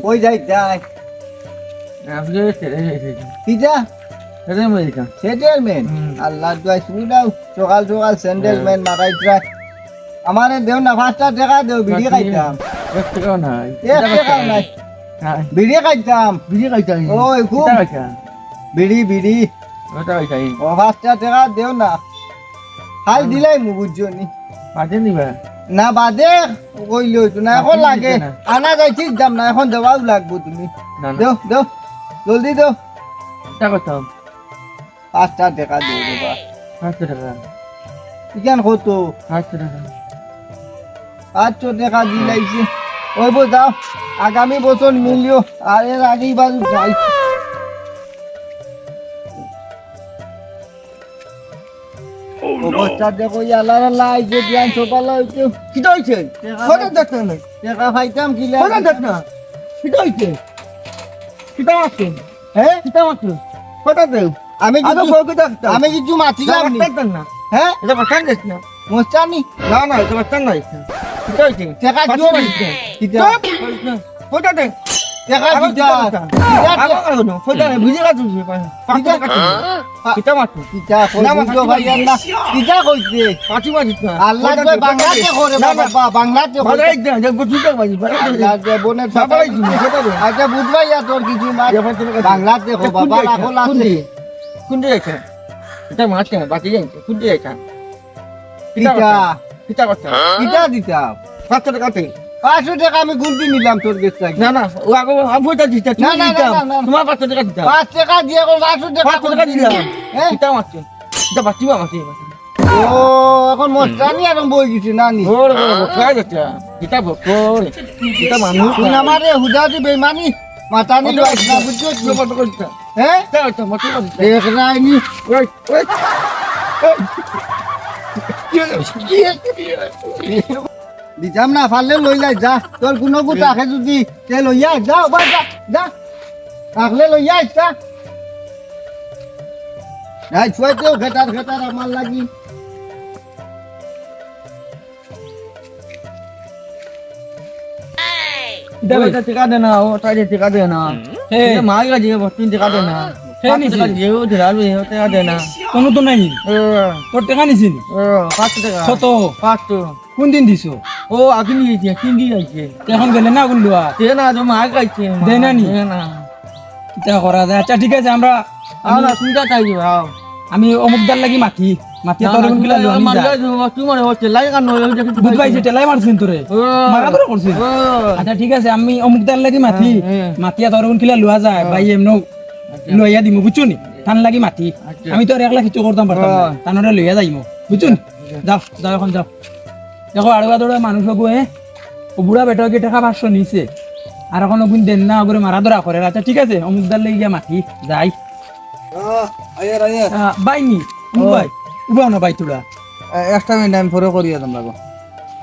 কই যাই যাই কি যা সেটেলমেন্ট আল্লাহ দুয়াই শুনি দাও সকাল সকাল সেটেলমেন্ট মারাই ট্রাই আমারে দেও না 5টা টাকা দেও বিড়ি খাইতাম এক টাকাও নাই বিড়ি খাইতাম ওই খুব বিড়ি ও 5টা টাকা দেও না হাল দিলাই মু বুঝছো নি না বাদে কইলো তো না এখন লাগে আনা যাই ঠিক দাম না এখন দেওয়াও লাগবো তুমি দেও দেও জলদি দেও 5টা টাকা দেও বাবা ইখান কত 500 টাকা দিলাইছে ওইব যাও আগামী বছর মিলিও আর এর আগেই বাজু যাই অবস্থা দেখো আল্লাহ আল্লাহ যে ধ্যান সকাল হইছে কি হইছে কত দেখতে নাই টাকা পাইতাম কি লাগে কত দেখনা কি হইছে কিটা আছে হ্যাঁ কিটা আছে কত দেও আমি কিছু মাছিলাম না হ্যাঁ এটা বাতান দেখ না মোস্তানি না না এটা বাতান নাই কি হইছে টাকা কি হইছে কিটা কত দে টাকা কিটা কত বুঝে গেছ কিটা মাছ কিটা না মাছ ভাই না কিটা কইছে পাঁচি মাছ আল্লাহ তো বাংলাতে করে বাবা বাংলাতে করে একদম যে বুঝতে পারি আল্লাহ যে বনের সবাই আচ্ছা বুঝবাই তোর কিছু মাছ বাংলাতে কো বাবা রাখো লাগছে কোনটা আছে এটা মাছ কেন বাকি যাইছে কোনটা আছে কিটা কিটা কথা কিটা দিতা 500 টাকা 500 টাকা আমি গুনতি নিলাম তোর কাছ থেকে না না ও আগে আমটা দিতা তুমি দিতা তোমার 500 টাকা দিতা 5 টাকা দিয়ে 500 টাকা দিলাম হ্যাঁ কিটা মাছ এটা বাকি মাছ ও এখন মস্তানি আর বই গেছি নানি ওর খাই যাচ্ছে কিটা বকর কিটা মানুষ তুই আমারে হুদাদি বেঈমানি মাতানি লইছ না বুঝছো কি বড় করতে হ্যাঁ এটা মত দেখ রাইনি ওই দিজাম না ফাললে লই যাই যা তোর কোনো গুট রাখে যদি তে লইয়া যা বা যা যা রাখলে লইয়া যা নাই ছুয়াই তো ঘেটার আমার লাগি দেবে টাকা দে না ও তাই টাকা দে না হে মাইগা যে বস্তিন টাকা দে না হে নিছি যে ও ধরাবে টাকা দে না কোনো তো নাই তোর টাকা নিছিস 5 টাকা কত 5 কোন দিন দিছো ও আগে নিয়েছে 3 দিন আইছে এখন গেলে না কোন লুয়া দে না তো মাইগ আইছে দে না নি না কিটা করা যায় আচ্ছা ঠিক আছে আমরা না তুমি যা চাই যাও আমি অমুকদার লাগি মাটি তোর কোন কিলা লুয়া নি যা তোমার হচ্ছে লাই কান বুঝবাই যে টেলাই মারছিস তোরে মারা ধরে করছিস আচ্ছা ঠিক আছে আমি অমুকদার লাগি মাটি তোর কোন কিলা লুয়া যায় ভাই এমনো লইয়া দিমু বুঝছো নি থান লাগি মাটি আমি তো একলা কিছু করতাম পারতাম না তানরে লইয়া যাইমু বুঝছো যাও যাও এখন যাও দেখো আড়ুয়া দড়া মানুষ গো ও বুড়া বেটা কি টাকা 500 নিছে আর এখন গুণ দেন না করে মারা ধরা করে আচ্ছা ঠিক আছে অমুকদার লাগি গিয়া মাটি যাই আয়ার বাইনি ভাই উবাও না ভাই তোরা একটা মিনিট টাইম পরে করিয়া দাম লাগো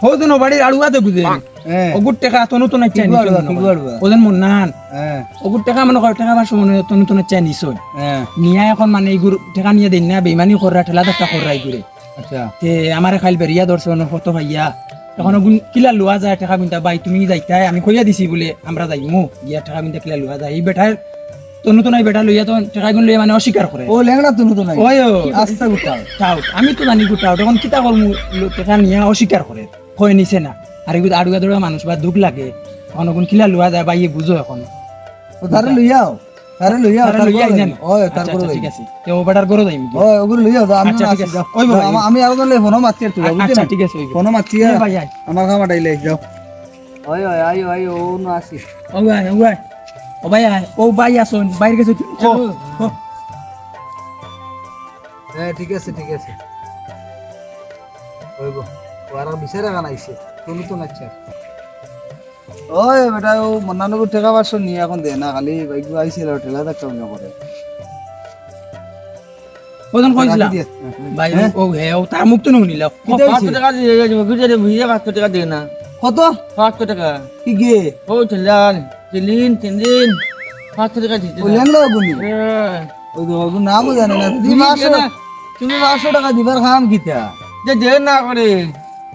হৌদিন বাড়ির আড়ুয়াতে বুঝে অগুর টাকা তনু তো না চাই ওদের মন নান অগুর টাকা মানে কয় টাকা 500 মনে তনু তো না চাই নিছ নিয়া এখন মানে এইগুর টাকা নিয়ে দেন না বেইমানি করা ঠেলা ধাক্কা করাই করে আচ্ছা তে আমারে খাইল বেরিয়া ধরছে অন্য কত ভাইয়া এখন কিলা লুয়া যায় টাকা বিনতা ভাই তুমি যাইতাই আমি কইয়া দিছি বলে আমরা যাইমু গিয়া টাকা বিনতা কিলা লুয়া যায় এই বেটার তনু তো নাই বেটা লইয়া তো টাকা গুন লইয়া মানে অস্বীকার করে ও লেংড়া তনু তো নাই ওই আস্তা গুটা তাও আমি তো জানি গুটাও তখন কিতা করমু টাকা নিয়া অস্বীকার করে কই নিছে না আর এগুলো আড়ুয়া দড়া মানুষ বা দুঃখ লাগে এখন কোন কিলা লুয়া যায় ভাই বুঝো এখন ও তারে লইয়াও তার ওই তারপরে ঠিক আছে তে ও বেটার করে যাইম ওই ওগুলো লইয়াও আমি আচ্ছা ঠিক আছে ওই আমি আগে লই ফোন মারছি তুই আচ্ছা ঠিক আছে ফোন মারছি ভাই আই আমার কাম আইলে যাও ওই আই ও না আসি ও ভাই আই ও ভাই আসুন বাইরে গেছে হ্যাঁ ঠিক আছে ওইব ওরা বিচারে বানাইছে তুমি তো নাচ্ছা ওই বেটা ও মন্নানগর টাকা 500 নিয়ে এখন দে না খালি বাইক আইছিল ঠেলা ধাক্কা করে ওজন কইছিলা ভাই ও হে ও তার মুখ তো নিলা 500 টাকা দিয়ে যাবে গুজরে ভিজে 500 টাকা দে না কত 500 টাকা কি গে ও ঠেলান তিন দিন 500 টাকা দিতে ও লেংলো গুনি ওই গো নাম জানে না তুমি 500 টাকা দিবার খাম কিতা যে দে না করে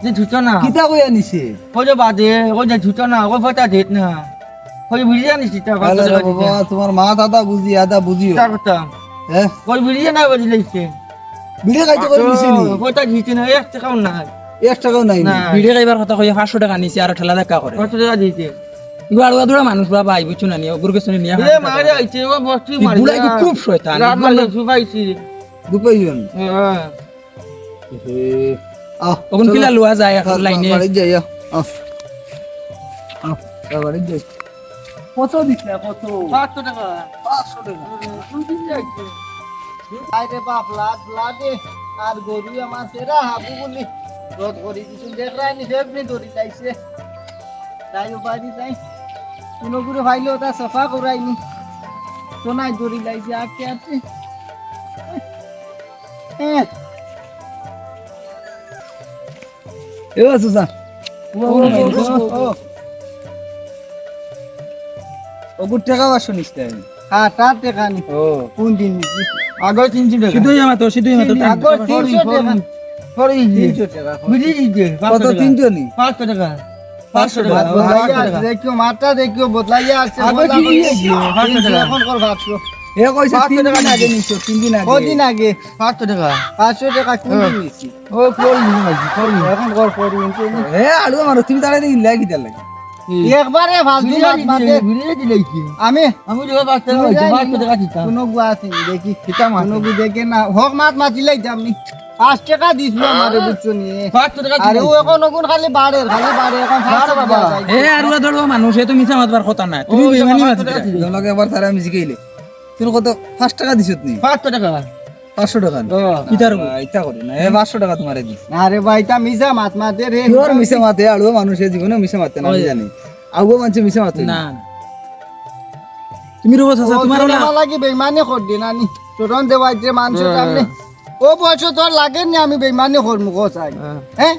যে ঝুটো না কিতা কইয়া নিছে ও যে বাদে ও যে ঝুটো না ও ফটা দেত না কই বিড়ি আনিস তা আরে বাবা তোমার মা দাদা বুঝি আদা বুঝিও তা কথা হ্যাঁ কই বিড়ি না বাজি লাইছে বিড়ে খাইতে করে দিছি নি কয়টা দিতে না এক টাকাও না 1 টাকাও নাই না ভিডিও খাইবার কথা কইয়া 500 টাকা নিছে আর ঠেলা দেখা করে কত টাকা দিতে ইগো আড়ুয়া দুড়া মানুষ বাবা আই বুঝছো না নি ওগুর কাছে নিয়া এ মারে আইছে ও বস্তি মারি বুড়া কি খুব শয়তান রাত মারলে সুবাইছি দুপাইজন হ্যাঁ এ আ ওগুন কিলা লওয়া যায় এখন লাইনে বাড়ি যাই আ বাড়ি যাই কত দিছে কত 500 টাকা 500 টাকা আরে বাপ লাদে আর গরু আমার সেরা হাবু বলি রোদ করি কিছু দেখ রানি দেবনি দড়ি লাইছে তাই বাড়ি যাই কোনো গুরু ভাইলো তা সফা করাইনি সোনাই দড়ি লাইছে আটকে আছে এ সুসা ওগুর টাকা বাসো নিস্তে হ্যাঁ তার টাকা নি ও কোন দিন নিছি আগে 300 টাকা শুধুই আমার তো আগে 300 টাকা ফরি 300 টাকা বুঝি দিতে কত 300 নি 500 টাকা 500 টাকা দেখিও মাত্রা দেখিও বদলাইয়া আসছে আগে কি দিয়েছি? 500 টাকা। এখন কর 500 এ কইছে 500 3 টাকা দিন আগে নিছো 3 দিন আগে কদিন আগে 500 টাকা 500 টাকা কোন দিন নিছি ও ফরি নিছি ফরি এখন কর ফরি এ আলু মারো তুমি তাড়াই দিন লাগি দিতে লাগে একবারে ফালতু বাত মাতে ভিড়ে দিলেছি আমি যে 500 টাকা দিতাম কোনো গুয়া আছে দেখি কিতা কোনো গু দেখে না হক মাত মাতিলাই আমি 5 টাকা দিছিল আমারে বুঝছো নি 500 টাকা আরে ও এখন ওগুন খালি বাড়ে এখন 500 টাকা এ আড়ুয়া ধরো মানুষ এ তো মিছা মাতবার কথা না তুমি বেমানি মাত তোমাকে একবার তারা আমি শিখাইলে তুমি কত 5 টাকা দিছত নি 500 টাকা 500 টাকা কিতার ইটা করে না এ 500 টাকা তোমারে দি আরে ভাই তা মিছা মাত মাতে রে তোর মিছে মাতে আলু মানুষের জীবনে মিছে মাতে না আমি জানি আউগো মানুষ মিছে মাতে না তুমি রোজ আছে তোমার তোমার লাগি বেইমানি কর দি নানি তোরন দেওয়াইতে মানুষের সামনে ও বছর তোর লাগে নি আমি বেইমানি করমু গো চাই হ্যাঁ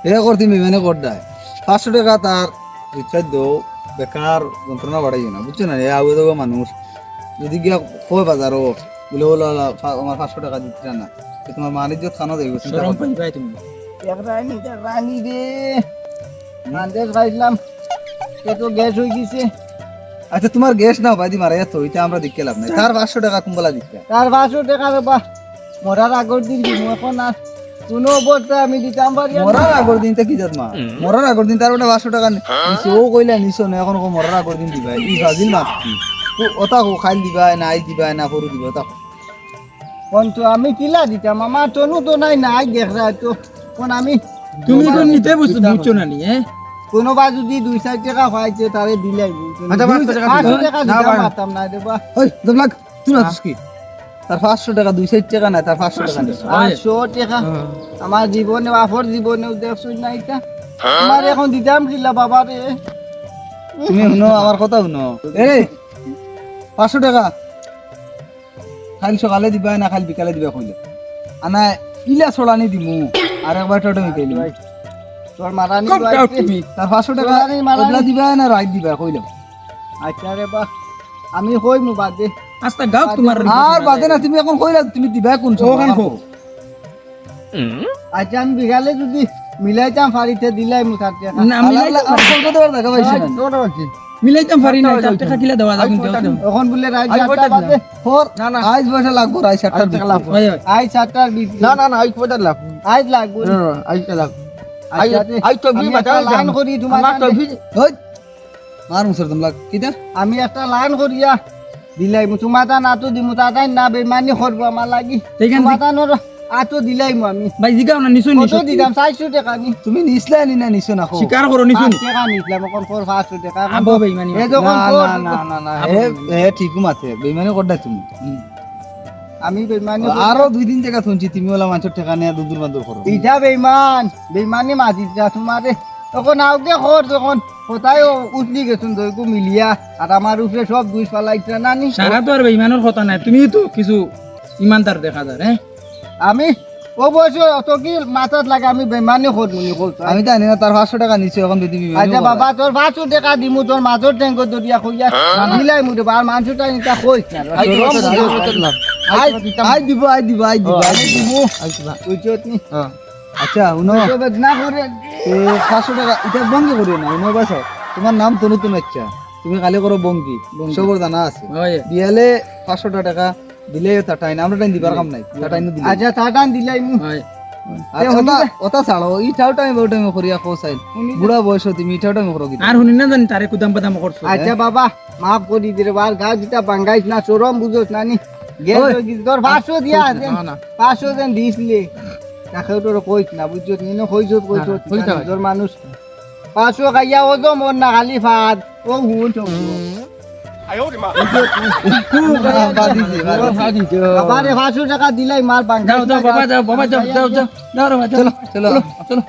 এ করতি মেনে কর দেয় 500 টাকা তার রিচার্জ দাও বেকার যন্ত্রণা বাড়াই না বুঝছো না এ আউগো দেবো মানুষ যদি গিয়া কই বাজারও বলে বলো আমার 500 টাকা দিতে না তোমার মানিজ্য খানা দেবো চিন্তা শরম করো পাই তুমি রানী রে আন্দেজ খাইলাম এ তো গ্যাস হয়ে গেছে আচ্ছা তোমার গ্যাস নাও বাদি মারা তো এটা আমরা দেখতে লাভ নাই তার 500 টাকা কুম্বলা দিতে তার 500 টাকা রে বা মরার আগর দিন দিমু এখন আর কোনো অবস্থা আমি দিতাম পারি না। মরার আগর দিন তা কি জাত মা মরার আগর দিন তার ওটা 500 টাকা নিছে ও কইলা নিছো না এখন কো মরার আগর দিন দিবা ই ফাজিল মাত কি ও ওটা কো খাইল দিবা না আই দিবা না করু দিবা ওটা কোন তো আমি কিলা দিতাম আমার তনু তো নাই নাই দেখ রা তো কোন আমি তুমি কোন নিতে বুঝছো না নি হ্যাঁ কোনো বা যদি 2-4 টাকা পাইছে তারে দিলাই আচ্ছা, 500 টাকা 500 টাকা দিতাম পারতাম না রে বা ওই দমলাক তুই না কি তার 500 টাকা 200 টাকা না তার 500 টাকা নিছে 500 টাকা আমার জীবনে বাপর জীবনে দেখছই না এটা আমার এখন দিতাম কিলা বাবা রে তুমি শুনো আমার কথা শুনো এই 500 টাকা কাল সকালে দিবা না কাল বিকালে দিবা কইলে আনা ইলা ছড়ানি দিমু আর একবার টোটো মিটাইলি তোর মারানি কম দাও তুমি তার 500 টাকা ছড়ানি মারানি। ওগুলা দিবা না রাইট দিবা কইলাম আচ্ছা রে বা আমি হই মু বাদে আস্তা গাও তোমার আর বাদে না তুমি এখন কইলা তুমি দিবা কোন ওখান কো আচ্ছা আমি বিকালে যদি মিলাইতাম ফারিতে দিলাই মু 4 টাকা না মিলাইতাম আর কলকাতা বার দেখা পাইছ না ছোট আছে মিলাইতাম পারি না 4 টাকা কিলা দেওয়া যাবে কিন্তু এখন বলে রাত 8টা বাজে ফোর আজ বসে লাগবো রাই 7টার টাকা লাগবো হয় হয় আই 7টার বিচ না আই কোদার লাভ আজ লাগবো আই লাভ আচ্ছা, আই তো বি আমি বাটা একটা লাইন করি তোমার আমার তো সামনে। বি ওই মার মুসর দম লাগ কিটা আমি একটা লাইন করিয়া দিলাই মু তোমার তা নাতো দিমু তাতাই না বেমানি করবো আমার লাগি এইখান তোমার তা নর আতো দিলাই মু আমি ভাই জিগাও না নিছো কত নিছো দিতাম 400 টাকা নি তুমি নিছলা নি না নিছো না খো স্বীকার করো নিছো 5 টাকা নিছিলাম এখন 500 টাকা এখন আবো বেইমানি এ যখন না তোর- না না না এ ঠিকু মাতে বেইমানি করডা তুমি আমি বেমানি আরো 2 দিন টাকা শুনছি তুমি ওলা মানুষের টাকা নিয়ে দুদুর বান্দর করো ইটা বেমানি মাতিছা তোমারে তখন আউকে খর যখন কোথায় উঠলি গেছুন দইকু মিলিয়া আর আমার উপরে সব দুই ফালাইছে নানি সারা তো আর বেইমানের কথা নাই তুমি তো কিছু ইমানদার দেখা যায় হ্যাঁ আমি ও বয়স অত কি মাথাত লাগে আমি বেমানি করবো নি বলছো আমি জানি না তার 500 টাকা নিছো এখন যদি বেইমানি আচ্ছা বাবা তোর 500 টাকা দিমু তোর মাথার ট্যাঙ্ক দরিয়া কইয়া দিলাই মুরে আর মানুষটা নিতা কইছ না আই আই দিব আই দিব আই দিব আমি দিমু কইছত নি আচ্ছা উনো তো বেদনা করে এ 500 টাকা এটা বন্ধ করিও না উনো বাস তোমার নাম তো নতুন আচ্ছা তুমি কালে করো বঙ্গি সবর জানা আছে হয় দিয়ালে 500 টাকা দিলে তাটাই না আমরা টাইম দিবার কাম নাই তাটাই নো দিলে আচ্ছা টাটান দিলাই মু হয় আর ওটা ছাড়ো ই টাও টাইম ওটা টাইম করিয়া কোসাইল বুড়া বয়স তুমি ইটাও টাইম করো কি আর শুনি না জানি তারে কুদাম বাদাম করছো আচ্ছা বাবা মাফ করি দিরে বার গাছ দিতা বাঙ্গাইছ না চরম বুঝোস নানি গেল তোর 500 দিয়া দেন না না 500 দেন দিসলে তাকে তোর কইছ না বুঝছস নিনো কইছস তোর মানুষ 500 খাইয়া ও তো মন না খালি ফাদ ও হুন তো বাবারে 500 টাকা দিলাই মাল বাঙ্গাই যাও যাও বাবা যাও বাবা যাও যাও যাও যাও রে বাবা, চলো চলো চলো